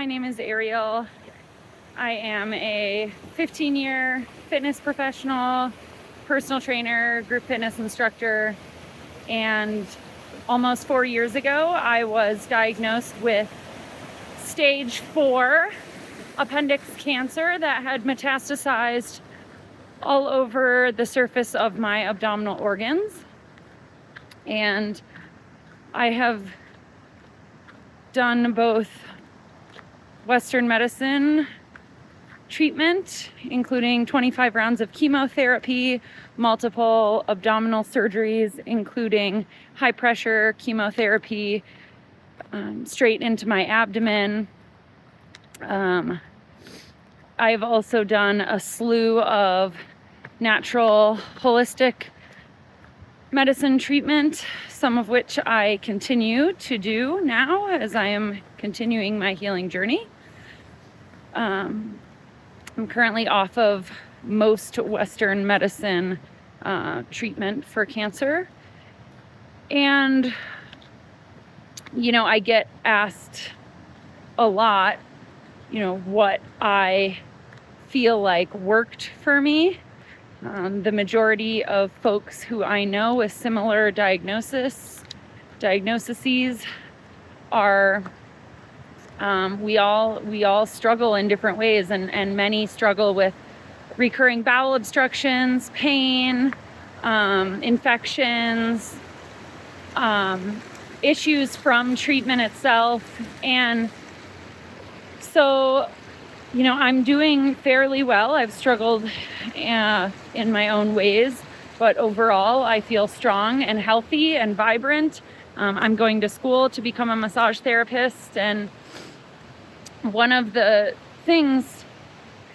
My name is Ariel. I am a 15-year fitness professional, personal trainer, group fitness instructor, and almost 4 years ago, I was diagnosed with stage 4 appendix cancer that had metastasized all over the surface of my abdominal organs. And I have done both Western medicine treatment, including 25 rounds of chemotherapy, multiple abdominal surgeries, including high pressure chemotherapy straight into my abdomen. I've also done a slew of natural holistic medicine treatment, some of which I continue to do now as I am continuing my healing journey. I'm currently off of most Western medicine treatment for cancer. And, I get asked a lot, what I feel like worked for me. The majority of folks who I know with similar diagnoses are we all struggle in different ways, and many struggle with recurring bowel obstructions, pain, infections, issues from treatment itself. And so, I'm doing fairly well. I've struggled in my own ways, but overall I feel strong and healthy and vibrant. I'm going to school to become a massage therapist, and one of the things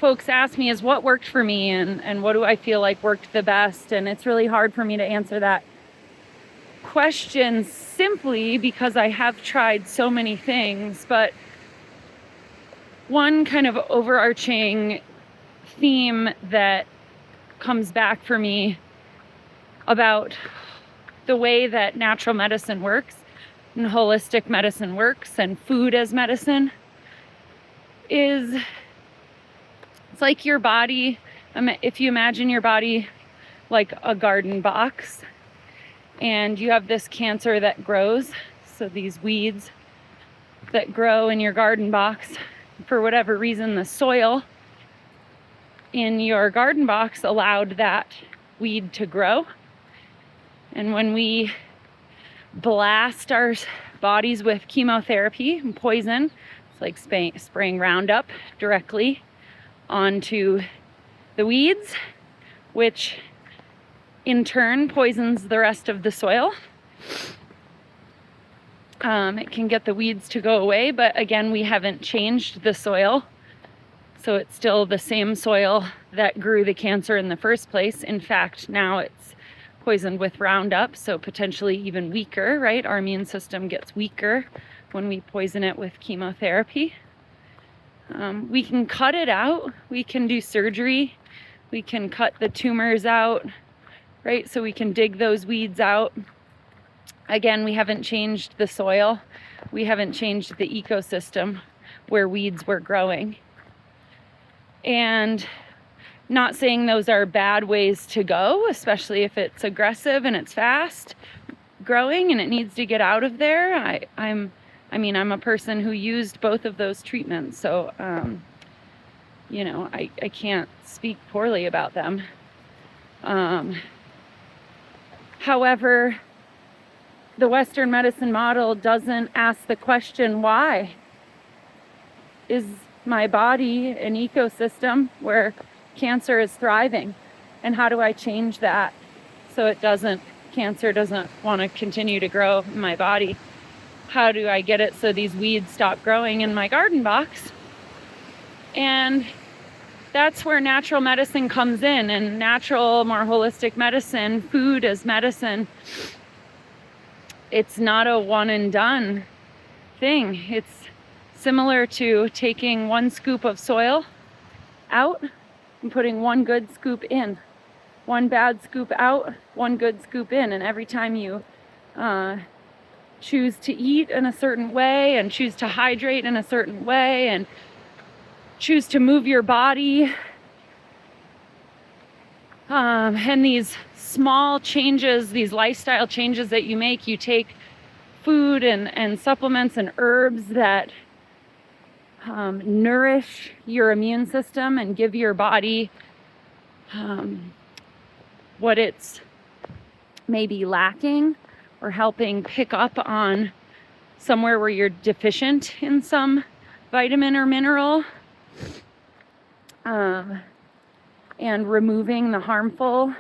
folks ask me is what worked for me and what do I feel like worked the best. And it's really hard for me to answer that question simply because I have tried so many things. But one kind of overarching theme that comes back for me about the way that natural medicine works and holistic medicine works and food as medicine is it's like your body. If you imagine your body like a garden box, and you have this cancer that grows, so these weeds that grow in your garden box, for whatever reason, the soil in your garden box allowed that weed to grow. And when we blast our bodies with chemotherapy and poison, it's like spraying Roundup directly onto the weeds, which in turn poisons the rest of the soil. It can get the weeds to go away, but again, we haven't changed the soil. So it's still the same soil that grew the cancer in the first place. In fact, now it's poisoned with Roundup, so potentially even weaker, right? Our immune system gets weaker when we poison it with chemotherapy. We can cut it out. We can do surgery. We can cut the tumors out, right? So we can dig those weeds out. Again, we haven't changed the soil. We haven't changed the ecosystem where weeds were growing. And not saying those are bad ways to go, especially if it's aggressive and it's fast growing and it needs to get out of there. I'm a person who used both of those treatments, so I can't speak poorly about them. However, the Western medicine model doesn't ask the question, why? Is my body an ecosystem where cancer is thriving? And how do I change that so cancer doesn't want to continue to grow in my body? How do I get it so these weeds stop growing in my garden box? And that's where natural medicine comes in, and natural, more holistic medicine, food as medicine. It's not a one and done thing. It's similar to taking one scoop of soil out and putting one good scoop in, one bad scoop out, one good scoop in. And every time you choose to eat in a certain way and choose to hydrate in a certain way and choose to move your body. And these small changes, these lifestyle changes that you make, you take food and supplements and herbs that nourish your immune system and give your body what it's maybe lacking, or helping pick up on somewhere where you're deficient in some vitamin or mineral, and removing the harmful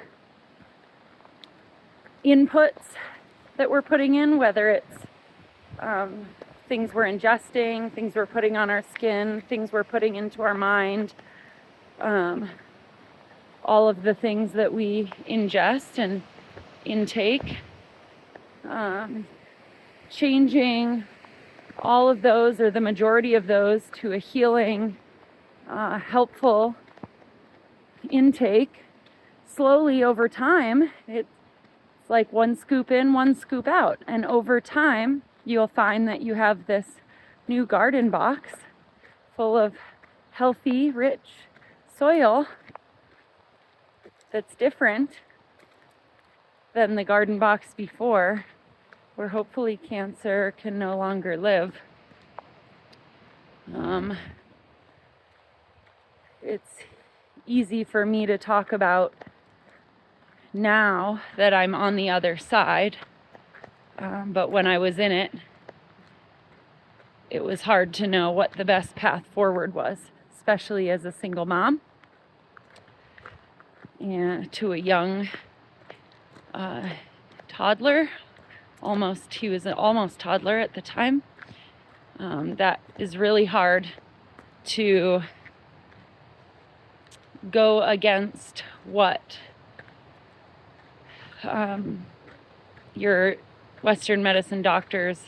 inputs that we're putting in, whether it's things we're ingesting, things we're putting on our skin, things we're putting into our mind, all of the things that we ingest and intake. Changing all of those, or the majority of those, to a healing, helpful intake slowly over time. It's like one scoop in, one scoop out. And over time, you'll find that you have this new garden box full of healthy, rich soil that's different than the garden box before, where hopefully cancer can no longer live. It's easy for me to talk about now that I'm on the other side, but when I was in it, it was hard to know what the best path forward was, especially as a single mom and to a young toddler. He was an almost toddler at the time. That is really hard to go against what your Western medicine doctors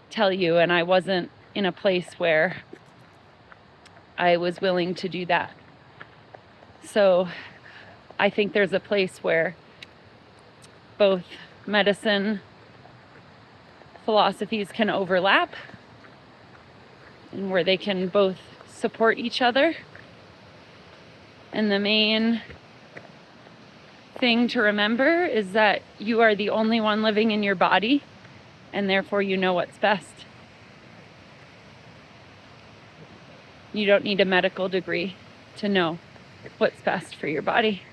tell you, and I wasn't in a place where I was willing to do that. So I think there's a place where both medicine philosophies can overlap, and where they can both support each other. And the main thing to remember is that you are the only one living in your body, and therefore you know what's best. You don't need a medical degree to know what's best for your body.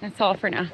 That's all for now.